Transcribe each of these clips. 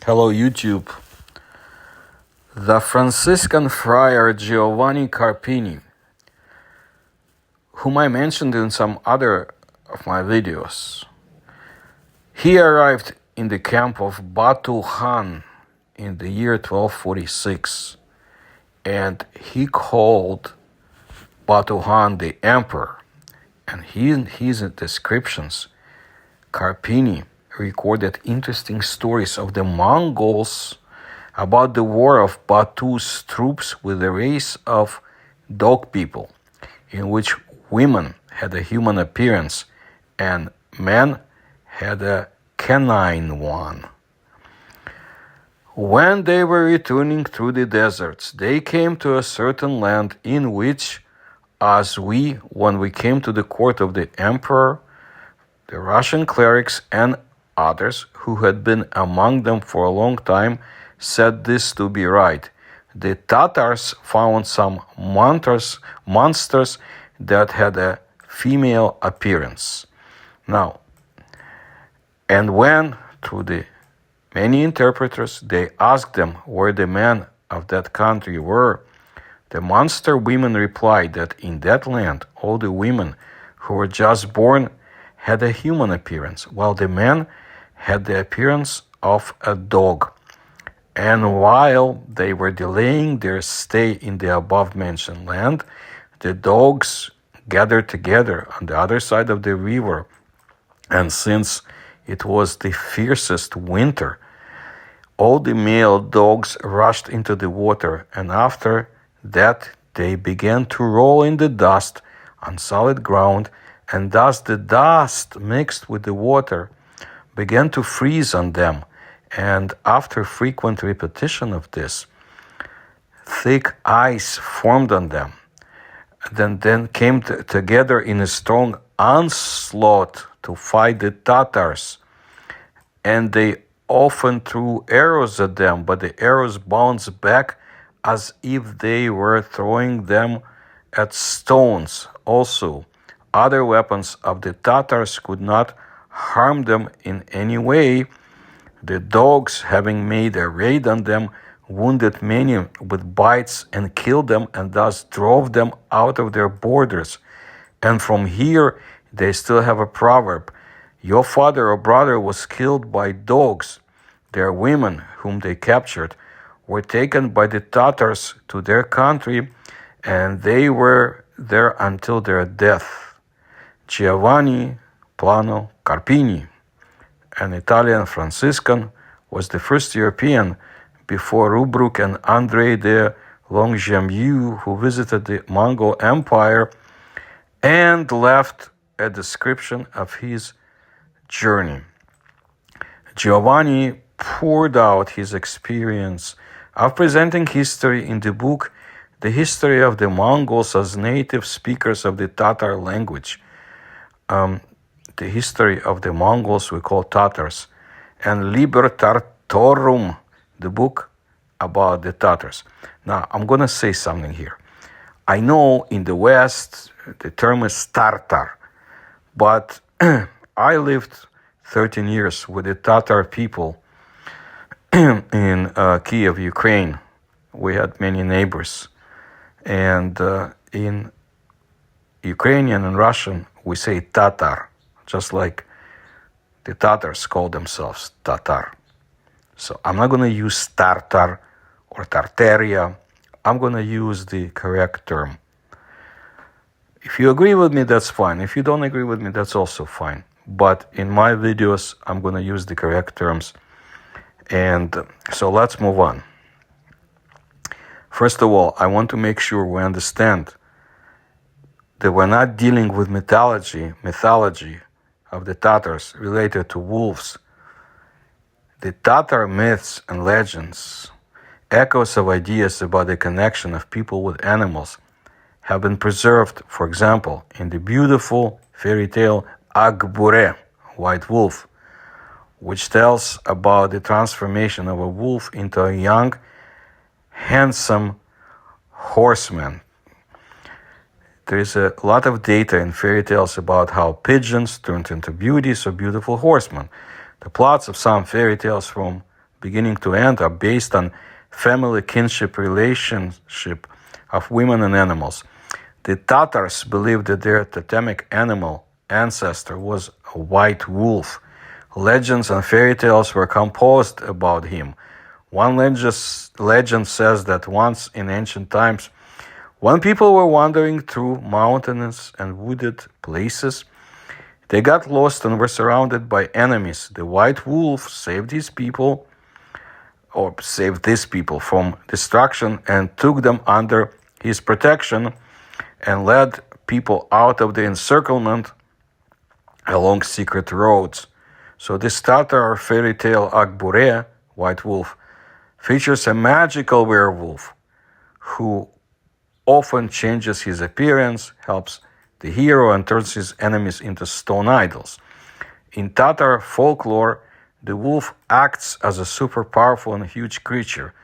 Hello, YouTube. The Franciscan friar Giovanni Carpini, whom I mentioned in some other of my videos, he arrived in the camp of Batu Khan in the year 1246, and he called Batu Khan the emperor. And in his descriptions, Carpini recorded interesting stories of the Mongols about the war of Batu's troops with a race of dog people, in which women had a human appearance and men had a canine one. When they were returning through the deserts, they came to a certain land in which, when we came to the court of the emperor, the Russian clerics and others who had been among them for a long time said this to be right. The Tatars found some monsters that had a female appearance. Now, and when, through the many interpreters, they asked them where the men of that country were, the monster women replied that in that land all the women who were just born had a human appearance, while the men had the appearance of a dog. And while they were delaying their stay in the above-mentioned land, the dogs gathered together on the other side of the river. And since it was the fiercest winter, all the male dogs rushed into the water, and after that they began to roll in the dust on solid ground, and thus the dust mixed with the water began to freeze on them. And after frequent repetition of this, thick ice formed on them, then came together in a strong onslaught to fight the Tatars. And they often threw arrows at them, but the arrows bounced back as if they were throwing them at stones. Also, other weapons of the Tatars could not harm them in any way. The dogs, having made a raid on them, wounded many with bites and killed them, and thus drove them out of their borders. And from here, they still have a proverb: your father or brother was killed by dogs. Their women, whom they captured, were taken by the Tatars to their country, and they were there until their death. Giovanni Plano Carpini, an Italian Franciscan, was the first European before Rubruck and André de Longjumeau, who visited the Mongol Empire and left a description of his journey. Giovanni poured out his experience of presenting history in the book The History of the Mongols as Native Speakers of the Tatar Language. The history of the Mongols we call Tatars, and Liber Tartarum, the book about the Tatars. Now, I'm going to say something here. I know in the West the term is Tatar, but I lived 13 years with the Tatar people in Kiev, Ukraine. We had many neighbors. And in Ukrainian and Russian, we say Tatar, just like the Tatars call themselves Tatar. So I'm not going to use Tartar or Tartaria. I'm going to use the correct term. If you agree with me, that's fine. If you don't agree with me, that's also fine. But in my videos, I'm going to use the correct terms. And so let's move on. First of all, I want to make sure we understand that we're not dealing with mythology of the Tatars related to wolves. The Tatar myths and legends, echoes of ideas about the connection of people with animals, have been preserved, for example, in the beautiful fairy tale Agbure, White Wolf, which tells about the transformation of a wolf into a young, handsome horseman. There is a lot of data in fairy tales about how pigeons turned into beauties or beautiful horsemen. The plots of some fairy tales from beginning to end, are based on family kinship relationship of women and animals. The Tatars believed that their totemic animal ancestor was a white wolf. Legends and fairy tales were composed about him. One legend says that once in ancient times, when people were wandering through mountainous and wooded places, they got lost and were surrounded by enemies. The white wolf saved these people from destruction and took them under his protection and led people out of the encirclement along secret roads. So this Tatar fairy tale Akbure, White Wolf, features a magical werewolf who often changes his appearance, helps the hero, and turns his enemies into stone idols. In Tatar folklore, the wolf acts as a super powerful and huge creature,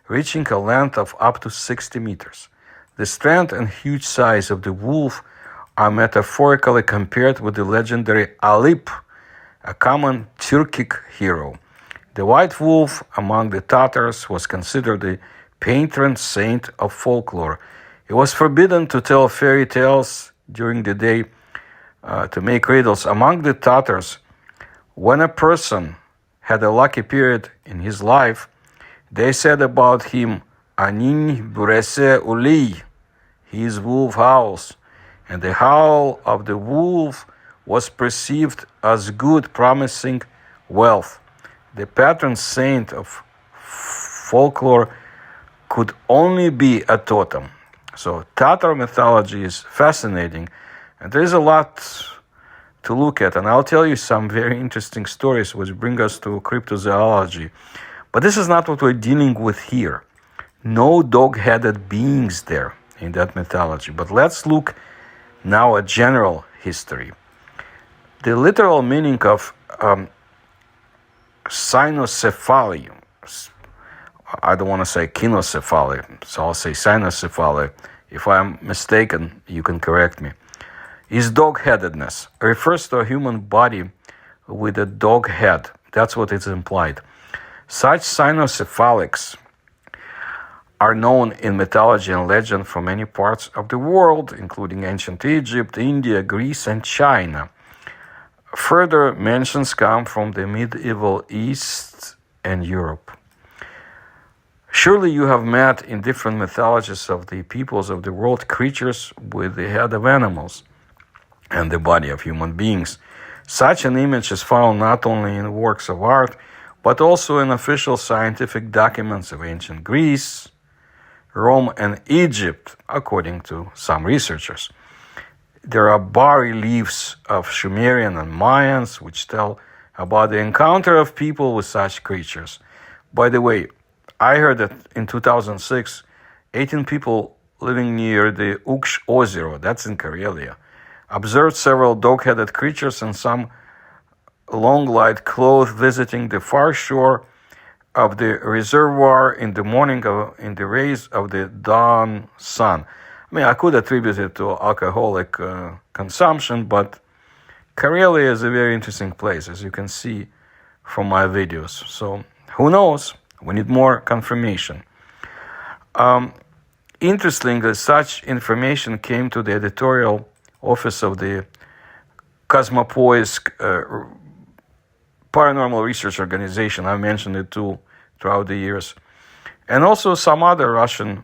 reaching a length of up to 60 meters. The strength and huge size of the wolf are metaphorically compared with the legendary Alip, a common Turkic hero. The white wolf among the Tatars was considered the patron saint of folklore. It was forbidden to tell fairy tales during the day, to make riddles. Among the Tatars, when a person had a lucky period in his life, they said about him, Anin burese uli, his wolf howls, and the howl of the wolf was perceived as good, promising wealth. The patron saint of folklore could only be a totem. So Tatar mythology is fascinating, and there is a lot to look at, and I'll tell you some very interesting stories which bring us to cryptozoology. But this is not what we're dealing with here. No dog-headed beings there in that mythology. But let's look now at general history. The literal meaning of cynocephaly, I don't want to say cynocephaly, so I'll say cynocephaly. If I'm mistaken, you can correct me. Is dog-headedness. It refers to a human body with a dog head. That's what is implied. Such cynocephalics are known in mythology and legend from many parts of the world, including ancient Egypt, India, Greece, and China. Further mentions come from the medieval East and Europe. Surely you have met in different mythologies of the peoples of the world creatures with the head of animals and the body of human beings. Such an image is found not only in works of art, but also in official scientific documents of ancient Greece, Rome, and Egypt, according to some researchers. There are bas-reliefs of Sumerian and Mayans which tell about the encounter of people with such creatures. By the way, I heard that in 2006, 18 people living near the Uksh Ozero, that's in Karelia, observed several dog-headed creatures and some long-light clothed visiting the far shore of the reservoir in the morning in the rays of the dawn sun. I mean, I could attribute it to alcoholic consumption, but Karelia is a very interesting place, as you can see from my videos. So, who knows? We need more confirmation. Interestingly, such information came to the editorial office of the Kosmopoisk paranormal research organization. I mentioned it too throughout the years. And also some other Russian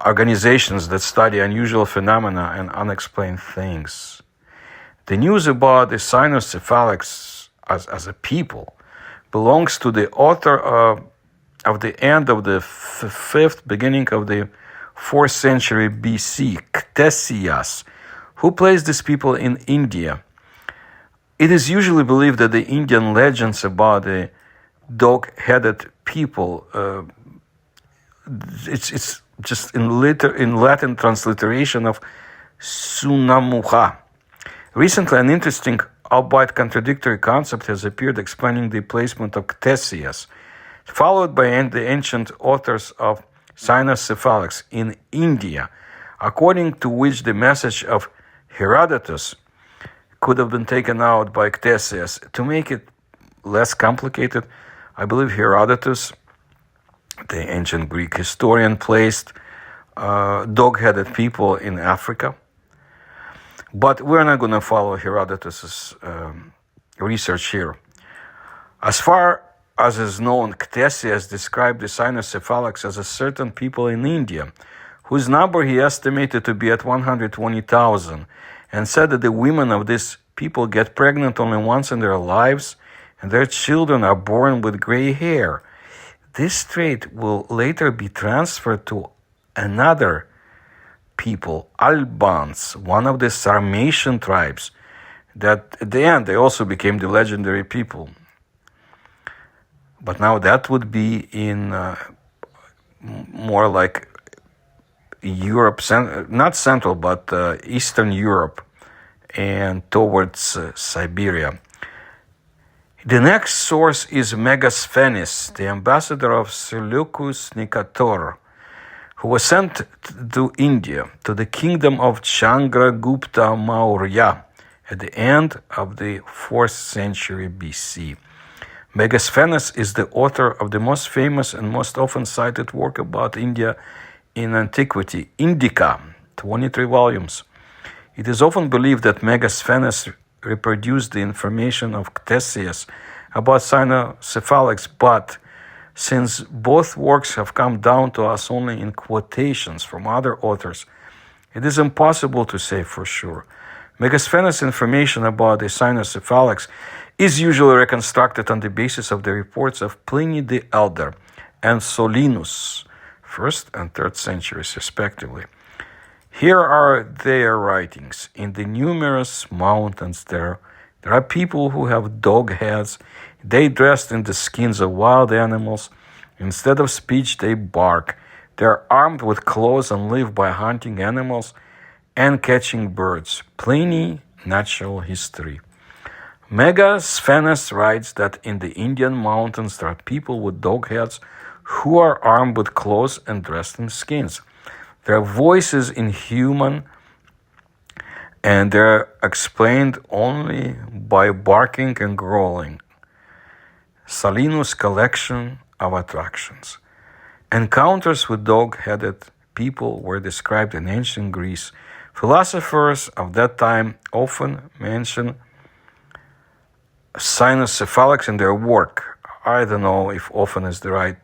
organizations that study unusual phenomena and unexplained things. The news about the cynocephalics as a people belongs to the author of the end of the 5th, beginning of the 4th century BC, Ctesias, who placed these people in India. It is usually believed that the Indian legends about the dog-headed people, it's just in Latin transliteration of Sunamuha. Recently, an interesting, albeit contradictory concept has appeared explaining the placement of Ctesias, followed by the ancient authors of cynocephalics in India, according to which the message of Herodotus could have been taken out by Ctesias. To make it less complicated, I believe Herodotus, the ancient Greek historian, placed dog-headed people in Africa. But we're not going to follow Herodotus's research here. As far as is known, Ctesias described the cynocephalics as a certain people in India, whose number he estimated to be at 120,000, and said that the women of these people get pregnant only once in their lives, and their children are born with gray hair. This trait will later be transferred to another people, Albans, one of the Sarmatian tribes, that at the end they also became the legendary people. But now that would be in more like Europe, not Central, but Eastern Europe and towards Siberia. The next source is Megasthenes, the ambassador of Seleucus Nicator, who was sent to India, to the kingdom of Chandragupta Maurya at the end of the 4th century BC. Megasthenes is the author of the most famous and most often cited work about India in antiquity, Indica, 23 volumes. It is often believed that Megasthenes reproduced the information of Ctesias about cynocephalics, but since both works have come down to us only in quotations from other authors, it is impossible to say for sure. Megasthenes' information about the cynocephalics is usually reconstructed on the basis of the reports of Pliny the Elder and Solinus, 1st and 3rd centuries respectively. Here are their writings. In the numerous mountains there are people who have dog heads. They dressed in the skins of wild animals. Instead of speech, they bark. They are armed with claws and live by hunting animals and catching birds. Pliny, Natural History. Megasthenes writes that in the Indian mountains there are people with dog heads who are armed with claws and dressed in skins. Their voices inhuman, and they're explained only by barking and growling. Solinus' collection of attractions. Encounters with dog-headed people were described in ancient Greece. Philosophers of that time often mention cynocephalics in their work. I don't know if often is the right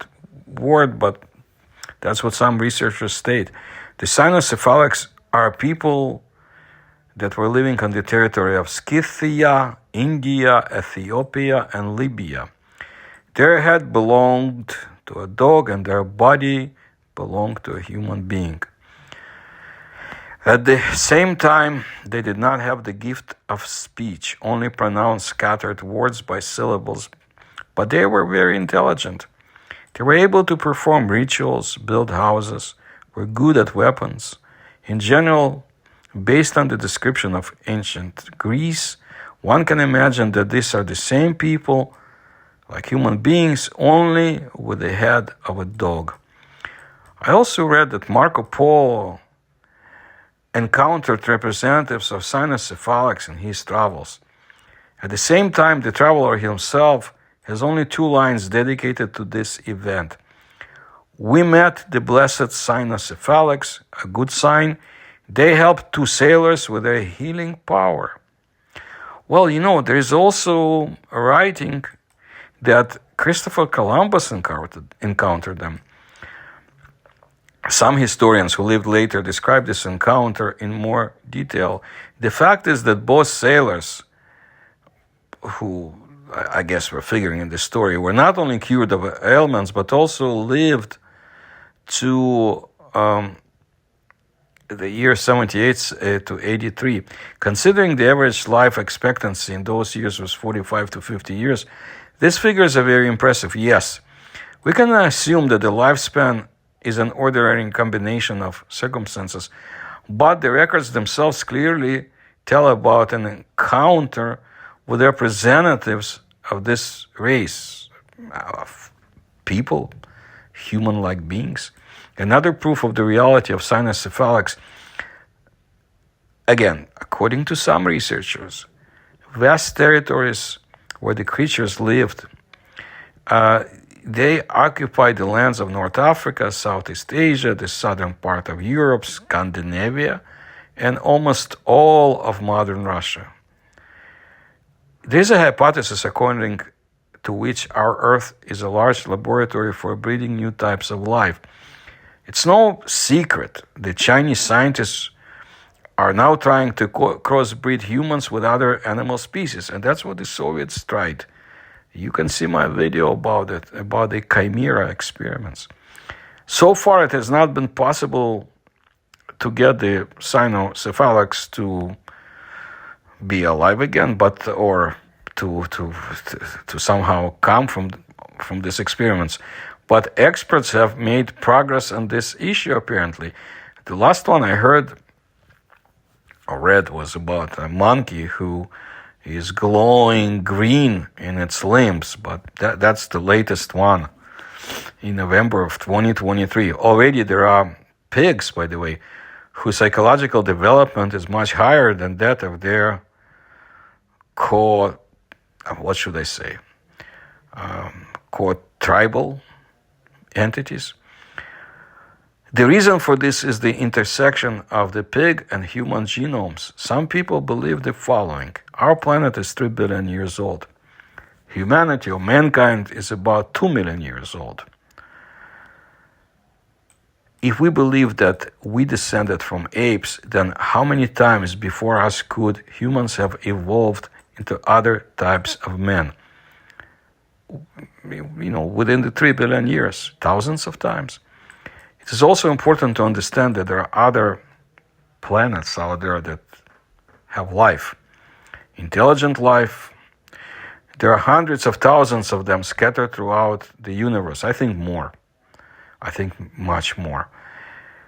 word, but that's what some researchers state. The cynocephalics are people that were living on the territory of Scythia, India, Ethiopia, and Libya. Their head belonged to a dog and their body belonged to a human being. At the same time, they did not have the gift of speech, only pronounced scattered words by syllables, but they were very intelligent. They were able to perform rituals, build houses, were good at weapons. In general, based on the description of ancient Greece, one can imagine that these are the same people, like human beings, only with the head of a dog. I also read that Marco Polo encountered representatives of cynocephalics in his travels. At the same time, the traveler himself has only 2 lines dedicated to this event. We met the blessed cynocephalics, a good sign. They helped 2 sailors with their healing power. Well, there is also a writing that Christopher Columbus encountered them. Some historians who lived later describe this encounter in more detail. The fact is that both sailors, who I guess were figuring in the story, were not only cured of ailments, but also lived to the year 78 to 83. Considering the average life expectancy in those years was 45 to 50 years, these figures are very impressive. Yes, we can assume that the lifespan is an ordinary combination of circumstances, but the records themselves clearly tell about an encounter with representatives of this race of people, human-like beings. Another proof of the reality of cynocephalics, again, according to some researchers, vast territories where the creatures lived They occupied the lands of North Africa, Southeast Asia, the southern part of Europe, Scandinavia, and almost all of modern Russia. There is a hypothesis according to which our Earth is a large laboratory for breeding new types of life. It's no secret that Chinese scientists are now trying to crossbreed humans with other animal species, and that's what the Soviets tried. You can see my video about it, about the chimera experiments. So far, it has not been possible to get the cynocephalics to be alive again, or to somehow come from these experiments. But experts have made progress on this issue, apparently. The last one I heard or read was about a monkey who is glowing green in its limbs, but that's the latest one in November of 2023. Already there are pigs, by the way, whose psychological development is much higher than that of their tribal entities. The reason for this is the intersection of the pig and human genomes. Some people believe the following. Our planet is 3 billion years old. Humanity or mankind is about 2 million years old. If we believe that we descended from apes, then how many times before us could humans have evolved into other types of men? Within the 3 billion years, thousands of times. It is also important to understand that there are other planets out there that have life, intelligent life. There are hundreds of thousands of them scattered throughout the universe. I think more. I think much more.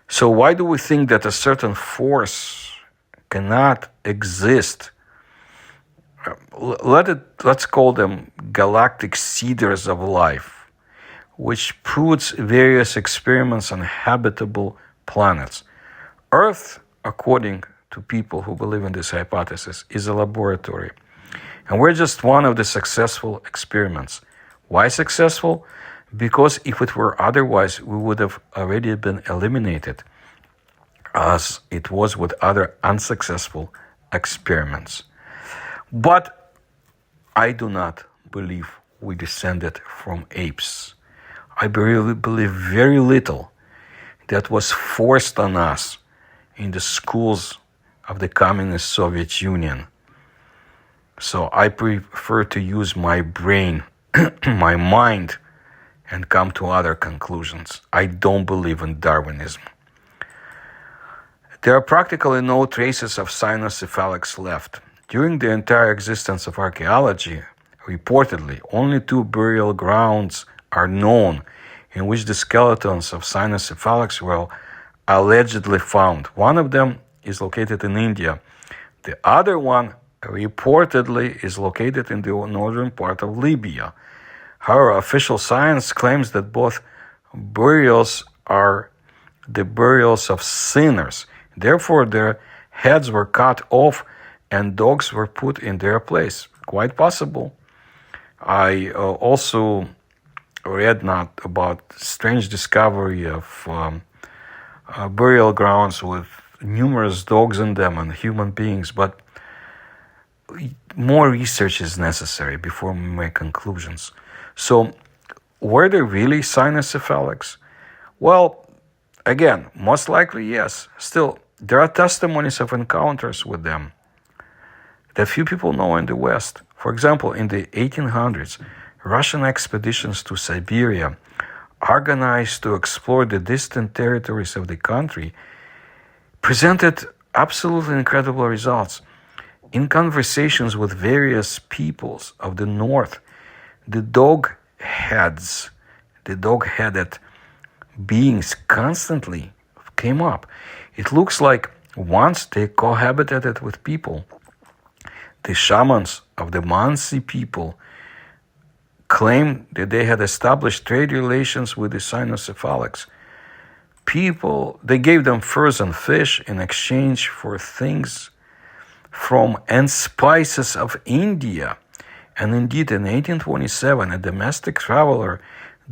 So why do we think that a certain force cannot exist? Let's call them galactic seeders of life, which proves various experiments on habitable planets. Earth, according to people who believe in this hypothesis, is a laboratory. And we're just one of the successful experiments. Why successful? Because if it were otherwise, we would have already been eliminated, as it was with other unsuccessful experiments. But I do not believe we descended from apes. I believe very little that was forced on us in the schools of the communist Soviet Union. So I prefer to use my brain, my mind, and come to other conclusions. I don't believe in Darwinism. There are practically no traces of cynocephalics left. During the entire existence of archaeology, reportedly, only 2 burial grounds are known in which the skeletons of cynocephalics were allegedly found. One of them is located in India. The other one reportedly is located in the northern part of Libya. However, official science claims that both burials are the burials of sinners. Therefore, their heads were cut off and dogs were put in their place. Quite possible. I also read not about strange discovery of burial grounds with numerous dogs in them and human beings, but more research is necessary before we make conclusions. So, were there really cynocephalics? Well, again, most likely yes. Still, there are testimonies of encounters with them that few people know in the West. For example, in the 1800s, Russian expeditions to Siberia, organized to explore the distant territories of the country, presented absolutely incredible results. In conversations with various peoples of the North, the dog-headed beings constantly came up. It looks like once they cohabitated with people. The shamans of the Mansi people claimed that they had established trade relations with the cynocephalics. They gave them furs and fish in exchange for things and spices of India. And indeed, in 1827, a domestic traveler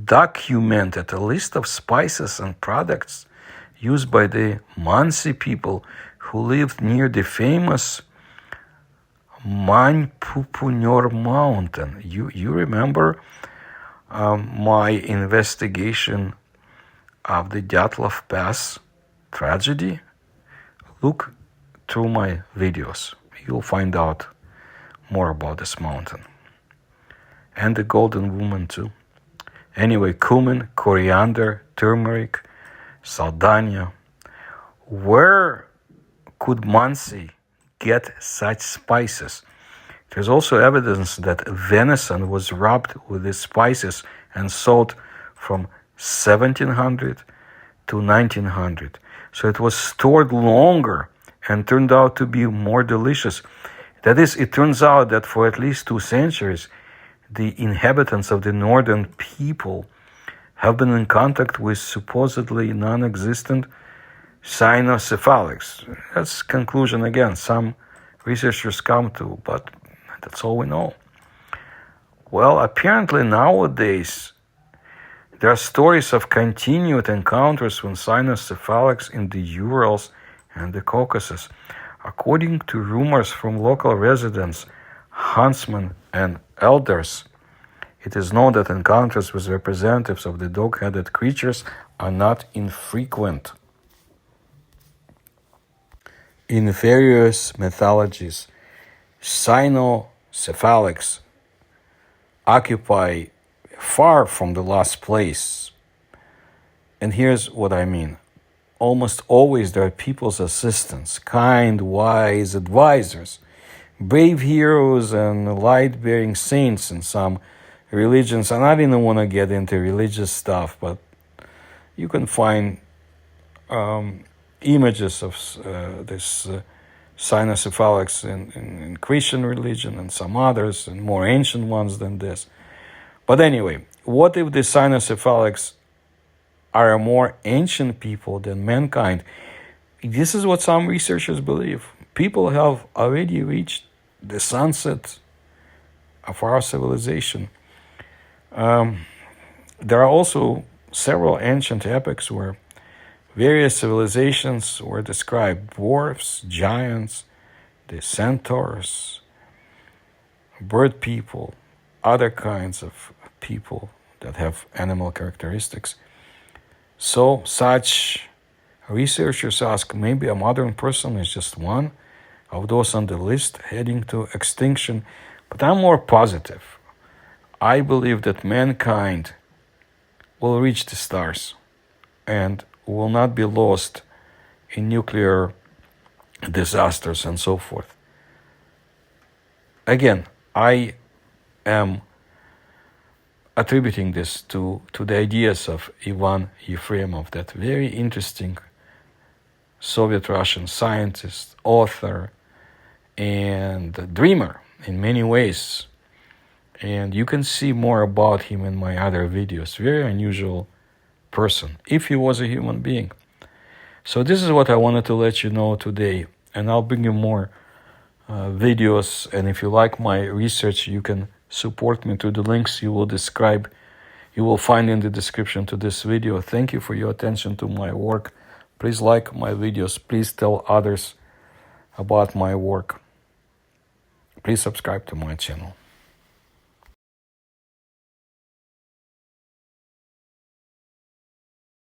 documented a list of spices and products used by the Mansi people who lived near the famous Manpupunyor mountain. You remember my investigation of the Dyatlov Pass tragedy? Look through my videos. You'll find out more about this mountain. And the Golden Woman too. Anyway, cumin, coriander, turmeric, saldana. Where could Mansi get such spices? There's also evidence that venison was rubbed with these spices and sold from 1700 to 1900. So it was stored longer and turned out to be more delicious. That is, it turns out that for at least 2 centuries, the inhabitants of the northern people have been in contact with supposedly non-existent cynocephalics. That's conclusion again some researchers come to, but that's all we know. Well, apparently nowadays there are stories of continued encounters with cynocephalics in the Urals and the Caucasus. According to rumors from local residents, huntsmen, and elders, it is known that encounters with representatives of the dog-headed creatures are not infrequent. In various mythologies, cynocephalics occupy far from the last place. And here's what I mean. Almost always there are people's assistants, kind, wise advisors, brave heroes, and light-bearing saints in some religions. And I didn't want to get into religious stuff, but you can find images of this cynocephalics in Christian religion and some others, and more ancient ones than this. But anyway, what if the cynocephalics are a more ancient people than mankind? This is what some researchers believe. People have already reached the sunset of our civilization. There are also several ancient epics where various civilizations were described: dwarfs, giants, the centaurs, bird people, other kinds of people that have animal characteristics. So such researchers ask, maybe a modern person is just one of those on the list heading to extinction. But I'm more positive. I believe that mankind will reach the stars and will not be lost in nuclear disasters and so forth. Again, I am attributing this to the ideas of Ivan Yefremov, that very interesting Soviet-Russian scientist, author, and dreamer in many ways. And you can see more about him in my other videos. Very unusual person, if he was a human being. So this is what I wanted to let you know today. And I'll bring you more videos. And if you like my research, you can support me through the links you will find in the description to this video. Thank you for your attention to my work. Please like my videos. Please tell others about my work. Please subscribe to my channel.